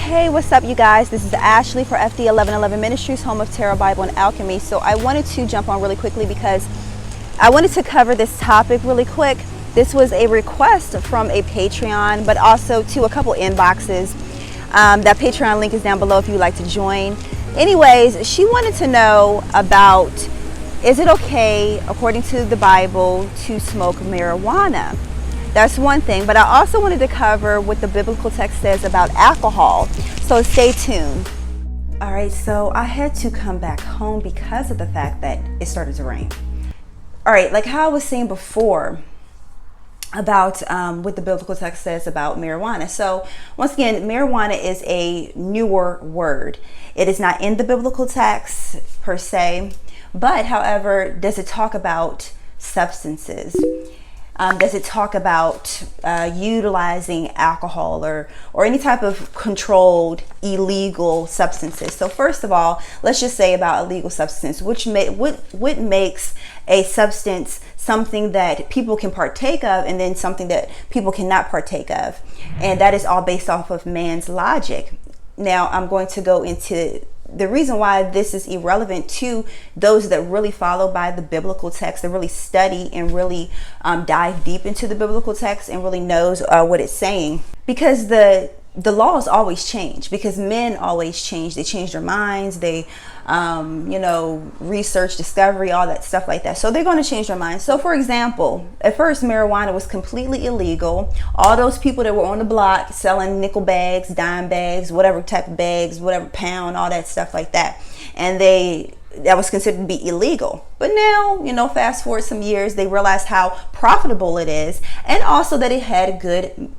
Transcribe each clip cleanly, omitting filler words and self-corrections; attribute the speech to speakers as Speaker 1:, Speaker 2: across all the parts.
Speaker 1: Hey, what's up you guys? This is Ashley for FD 1111 Ministries, home of Tarot, Bible, and Alchemy. So I wanted to jump on really quickly because I wanted to cover this topic really quick. This was a request from a Patreon, but also to a couple inboxes. That Patreon link is down below if you'd like to join. Anyways, she wanted to know about, is it okay, according to the Bible, to smoke marijuana? That's one thing, but I also wanted to cover what the biblical text says about alcohol, so stay tuned. All right, so I had to come back home because of the fact that it started to rain. All right, like how I was saying before about what the biblical text says about marijuana. So once again, marijuana is a newer word. It is not in the biblical text per se, but however, does it talk about substances? Does it talk about utilizing alcohol or any type of controlled illegal substances? So first of all, let's just say about illegal substance, what makes a substance something that people can partake of and then something that people cannot partake of? And that is all based off of man's logic. Now I'm going to go into the reason why this is irrelevant to those that really follow by the biblical text, that really study and really dive deep into the biblical text and really knows what it's saying. Because the laws always change, because men always change. They change their minds. They, research, discovery, all that stuff like that. So they're going to change their minds. So for example, at first marijuana was completely illegal. All those people that were on the block selling nickel bags, dime bags, whatever type of bags, whatever pound, all that stuff like that. And that was considered to be illegal. But now, fast forward some years, they realized how profitable it is, and also that it had good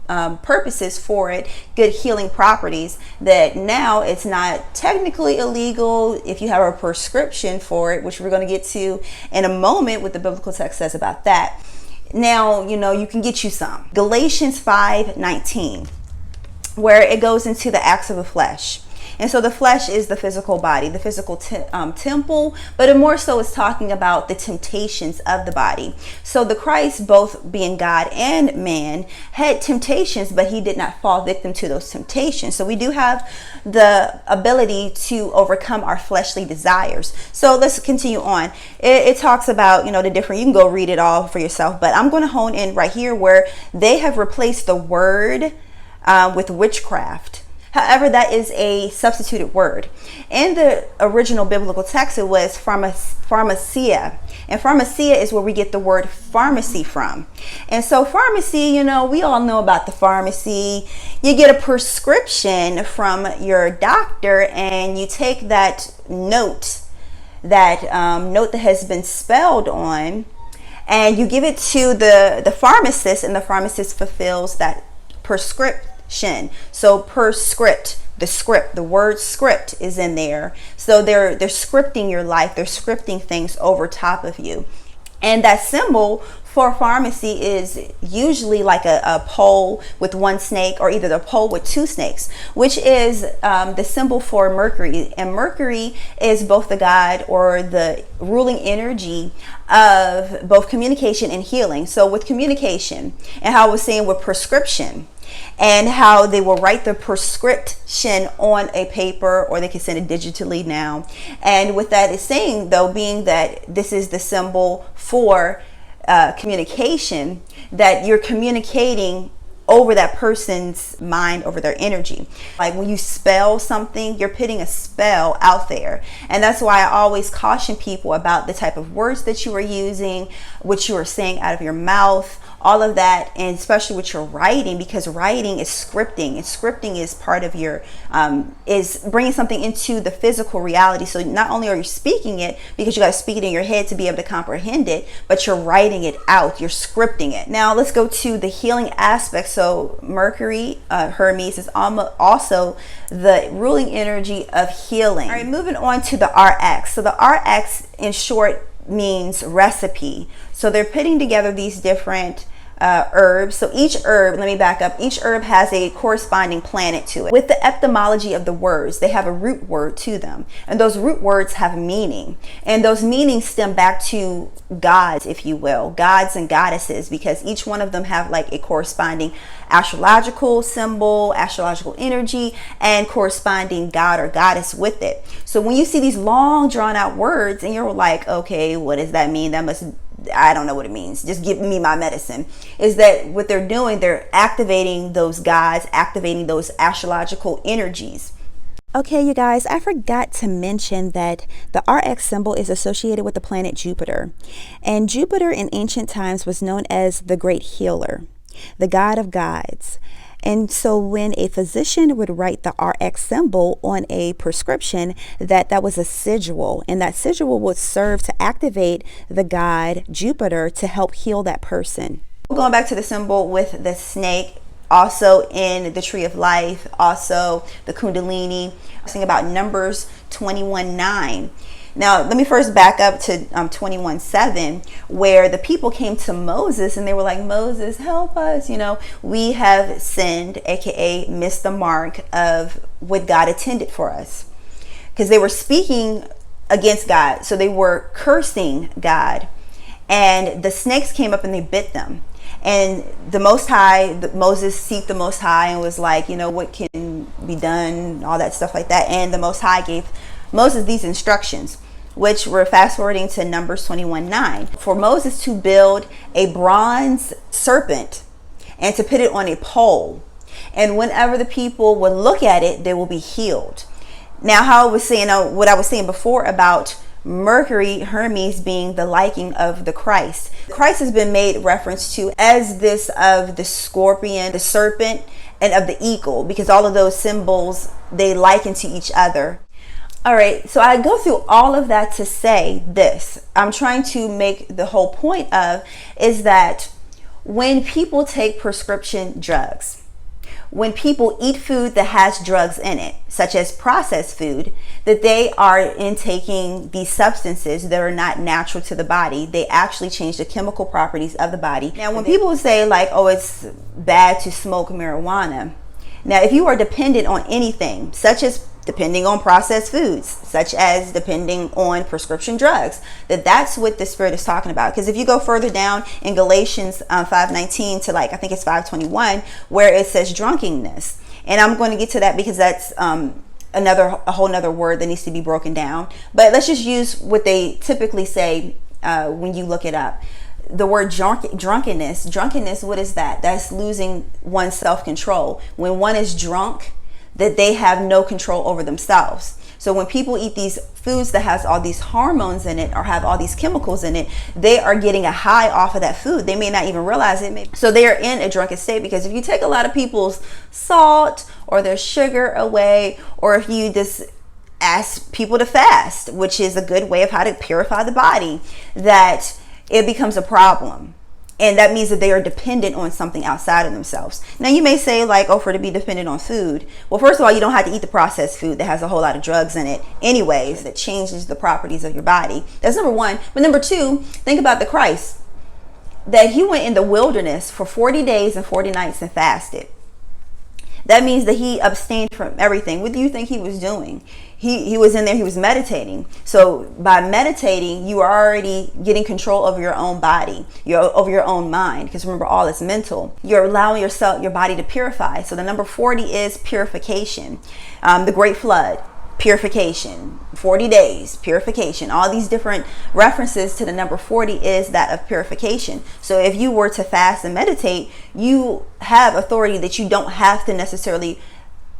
Speaker 1: purposes for it, good healing properties, that now it's not technically illegal if you have a prescription for it, which we're going to get to in a moment what the biblical text says about that. Now, you can get you some. Galatians 5:19, where it goes into the acts of the flesh. And so the flesh is the physical body, the physical temple, but it more so is talking about the temptations of the body. So the Christ, both being God and man, had temptations, but he did not fall victim to those temptations. So we do have the ability to overcome our fleshly desires. So let's continue on. It talks about, the different, you can go read it all for yourself, but I'm going to hone in right here where they have replaced the word with witchcraft. However, that is a substituted word. In the original biblical text, it was pharmacia. And pharmacia is where we get the word pharmacy from. And so pharmacy, we all know about the pharmacy. You get a prescription from your doctor and you take that note that has been spelled on, and you give it to the pharmacist, and the pharmacist fulfills that prescription. So per script, the word script is in there. So they're scripting your life. They're scripting things over top of you. And that symbol for pharmacy is usually like a pole with one snake, or either the pole with two snakes, which is the symbol for Mercury. And Mercury is both the god or the ruling energy of both communication and healing. So with communication, and how I was saying with prescription, and how they will write the prescription on a paper, or they can send it digitally now. And what that is saying, though, being that this is the symbol for communication, that you're communicating over that person's mind, over their energy. Like when you spell something, you're putting a spell out there. And that's why I always caution people about the type of words that you are using, what you are saying out of your mouth, all of that, and especially with your writing, because writing is scripting, and scripting is part of your is bringing something into the physical reality. So not only are you speaking it, because you got to speak it in your head to be able to comprehend it, but you're writing it out, you're scripting it. Now let's go to the healing aspect. So Mercury, Hermes, is also the ruling energy of healing. All right, moving on to the RX. So the RX in short means recipe. So they're putting together these different herbs. So each herb, let me back up, each herb has a corresponding planet to it. With the etymology of the words, they have a root word to them, and those root words have meaning, and those meanings stem back to gods, if you will, gods and goddesses, because each one of them have like a corresponding astrological symbol, astrological energy, and corresponding god or goddess with it. So when you see these long drawn out words and you're like, okay, what does that mean? That must, I don't know what it means, just give me my medicine. Is that what they're doing? They're activating those gods, activating those astrological energies. Okay, you guys, I forgot to mention that the RX symbol is associated with the planet Jupiter. And Jupiter in ancient times was known as the great healer, the god of gods. And so when a physician would write the RX symbol on a prescription, that was a sigil, and that sigil would serve to activate the god Jupiter to help heal that person. Going back to the symbol with the snake, also in the tree of life, also the kundalini, sing about Numbers 21:9. Now, let me first back up to 21:7, where the people came to Moses and they were like, Moses, help us. You know, we have sinned, aka missed the mark of what God intended for us. Because they were speaking against God. So they were cursing God. And the snakes came up and they bit them. And the Most High, Moses seeked the Most High and was like, you know, what can be done, all that stuff like that. And the Most High gave Moses these instructions, which we're fast forwarding to Numbers 21:9. For Moses to build a bronze serpent and to put it on a pole. And whenever the people would look at it, they will be healed. Now, how I was saying, what I was saying before about Mercury, Hermes being the liking of the Christ. Christ has been made reference to as this of the scorpion, the serpent, and of the eagle, because all of those symbols, they liken to each other. All right, so I go through all of that to say this. I'm trying to make the whole point of is that when people take prescription drugs, when people eat food that has drugs in it, such as processed food, that they are intaking these substances that are not natural to the body. They actually change the chemical properties of the body. Now, when people say like, oh, it's bad to smoke marijuana. Now, if you are dependent on anything, such as depending on processed foods, such as depending on prescription drugs, that's what the Spirit is talking about. Because if you go further down in Galatians 5:19 to like, I think it's 5:21, where it says drunkenness. And I'm going to get to that because that's a whole nother word that needs to be broken down. But let's just use what they typically say when you look it up. The word drunkenness, what is that? That's losing one's self-control. When one is drunk, that they have no control over themselves. So when people eat these foods that has all these hormones in it or have all these chemicals in it, they are getting a high off of that food. They may not even realize it. So they are in a drunken state, because if you take a lot of people's salt or their sugar away, or if you just ask people to fast, which is a good way of how to purify the body, that it becomes a problem. And that means that they are dependent on something outside of themselves. Now, you may say like, oh, for to be dependent on food. Well, first of all, you don't have to eat the processed food that has a whole lot of drugs in it anyways, that changes the properties of your body. That's number one. But number two, think about the Christ, that he went in the wilderness for 40 days and 40 nights and fasted. That means that he abstained from everything. What do you think he was doing? He was in there, he was meditating. So by meditating, you are already getting control over your own body, over your own mind. Because remember, all is mental. You're allowing your body to purify. So the number 40 is purification. The Great Flood, purification. 40 days, purification. All these different references to the number 40 is that of purification. So if you were to fast and meditate, you have authority that you don't have to necessarily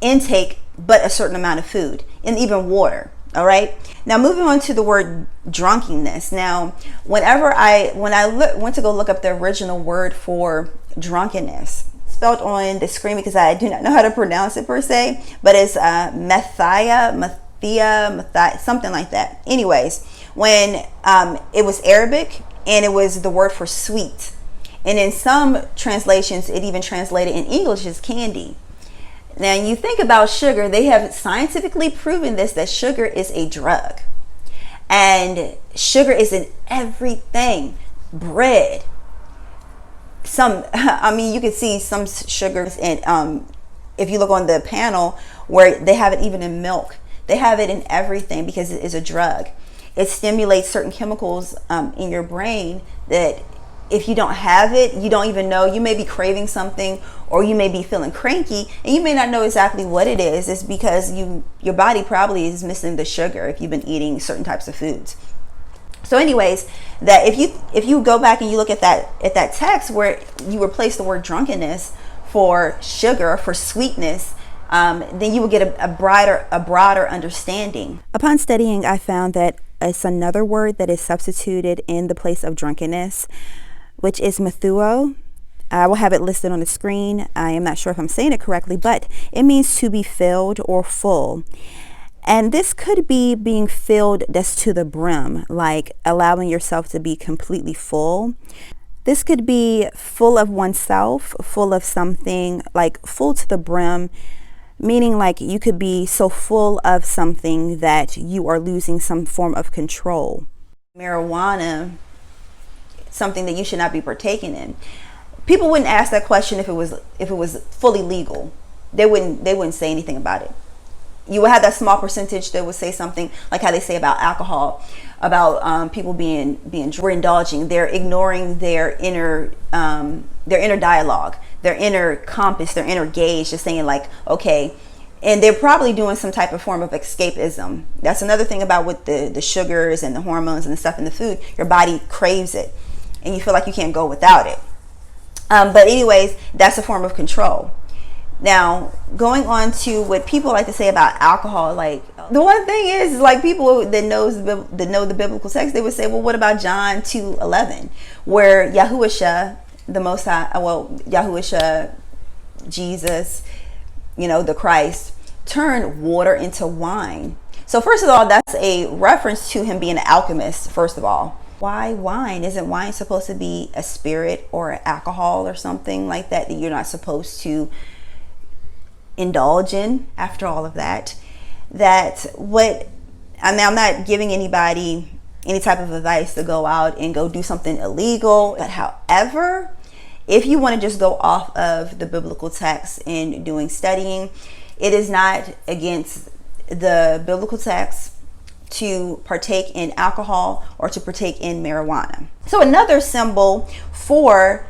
Speaker 1: intake but a certain amount of food and even water. All right, now moving on to the word drunkenness. Now, when I went to go look up the original word for drunkenness, spelled on the screen because I do not know how to pronounce it per se, but it's mithai, something like that. Anyways, when it was Arabic, and it was the word for sweet, and in some translations it even translated in English as candy. Now, you think about sugar, they have scientifically proven this, that sugar is a drug. And sugar is in everything. Bread, some, I mean, you can see some sugars in, if you look on the panel, where they have it even in milk. They have it in everything because it is a drug. It stimulates certain chemicals in your brain that if you don't have it, you don't even know. You may be craving something, or you may be feeling cranky, and you may not know exactly what it is. It's because your body probably is missing the sugar if you've been eating certain types of foods. So anyways, that if you go back and you look at that text where you replace the word drunkenness for sugar, for sweetness, then you will get a broader understanding. Upon studying, I found that it's another word that is substituted in the place of drunkenness, which is methuo. I will have it listed on the screen. I am not sure if I'm saying it correctly, but it means to be filled or full. And this could be being filled that's to the brim, like allowing yourself to be completely full. This could be full of oneself, full of something, like full to the brim, meaning like you could be so full of something that you are losing some form of control. Marijuana, something that you should not be partaking in. People wouldn't ask that question if it was fully legal. They wouldn't say anything about it. You would have that small percentage that would say something like how they say about alcohol, about people being indulging. They're ignoring their inner dialogue, their inner compass, their inner gauge, just saying like, okay. And they're probably doing some type of form of escapism. That's another thing about with the sugars and the hormones and the stuff in the food. Your body craves it, and you feel like you can't go without it. But anyways, that's a form of control. Now, going on to what people like to say about alcohol, like the one thing is like people that know the biblical text, they would say, well, what about John 2:11, where Yahushua, the Most High, Yahushua, Jesus, the Christ, turned water into wine. So first of all, that's a reference to him being an alchemist, first of all. Why wine? Isn't wine supposed to be a spirit or alcohol or something like that you're not supposed to indulge in after all of that? I'm not giving anybody any type of advice to go out and go do something illegal. But however, if you want to just go off of the biblical text in doing studying, it is not against the biblical text to partake in alcohol or to partake in marijuana. So another symbol for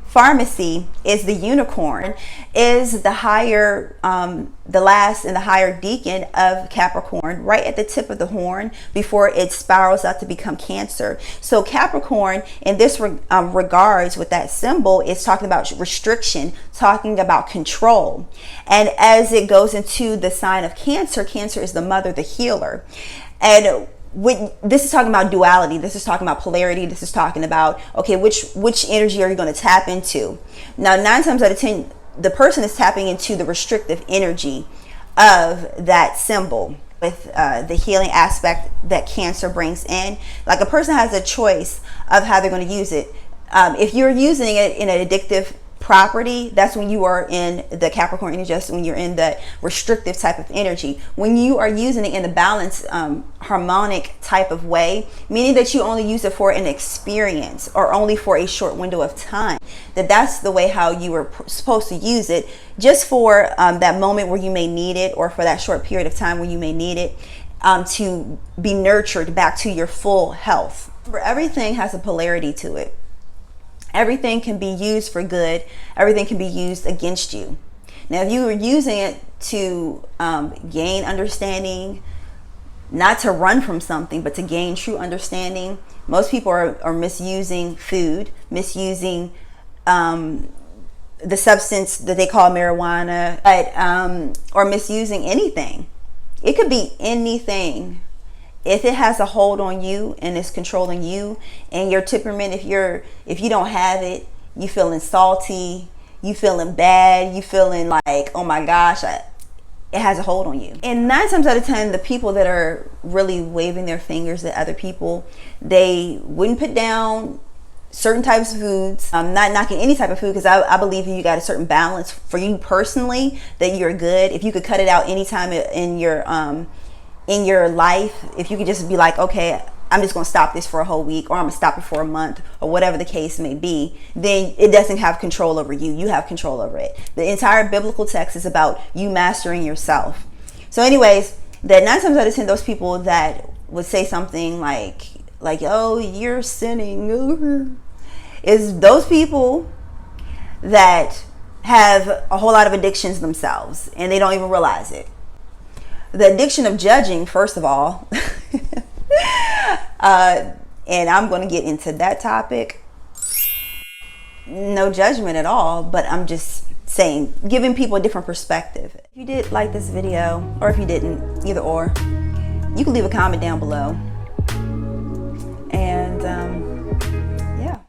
Speaker 1: pharmacy is the unicorn, is the higher, the last and the higher deacon of Capricorn, right at the tip of the horn before it spirals out to become Cancer. So Capricorn, in this regards with that symbol, is talking about restriction, talking about control. And as it goes into the sign of Cancer, Cancer is the mother, the healer. And this is talking about duality. This is talking about polarity. This is talking about, okay, which energy are you going to tap into? Now, 9 times out of 10, the person is tapping into the restrictive energy of that symbol with the healing aspect that Cancer brings in. Like a person has a choice of how they're going to use it. If you're using it in an addictive property, that's when you are in the Capricorn energy, just when you're in the restrictive type of energy. When you are using it in the balanced, harmonic type of way, meaning that you only use it for an experience or only for a short window of time, that's the way how you were supposed to use it, just for that moment where you may need it, or for that short period of time where you may need it to be nurtured back to your full health. Everything has a polarity to it. Everything can be used for good. Everything can be used against you. Now, if you were using it to gain understanding, not to run from something, but to gain true understanding, most people are misusing food, misusing the substance that they call marijuana, or misusing anything. It could be anything. If it has a hold on you and it's controlling you and your temperament, if you don't have it, you feeling salty, you feeling bad, you feeling like, oh my gosh, it has a hold on you. And 9 times out of 10, the people that are really waving their fingers at other people, they wouldn't put down certain types of foods. I'm not knocking any type of food, because I believe you got a certain balance for you personally that you're good. If you could cut it out anytime in your life, if you could just be like, okay, I'm just going to stop this for a whole week, or I'm going to stop it for a month, or whatever the case may be, then it doesn't have control over you. You have control over it. The entire biblical text is about you mastering yourself. So anyways, that 9 times out of 10, those people that would say something like, oh, you're sinning, is those people that have a whole lot of addictions themselves, and they don't even realize it. The addiction of judging, first of all, and I'm going to get into that topic. No judgment at all, but I'm just saying, giving people a different perspective. If you did like this video, or if you didn't, either or, you can leave a comment down below. And yeah.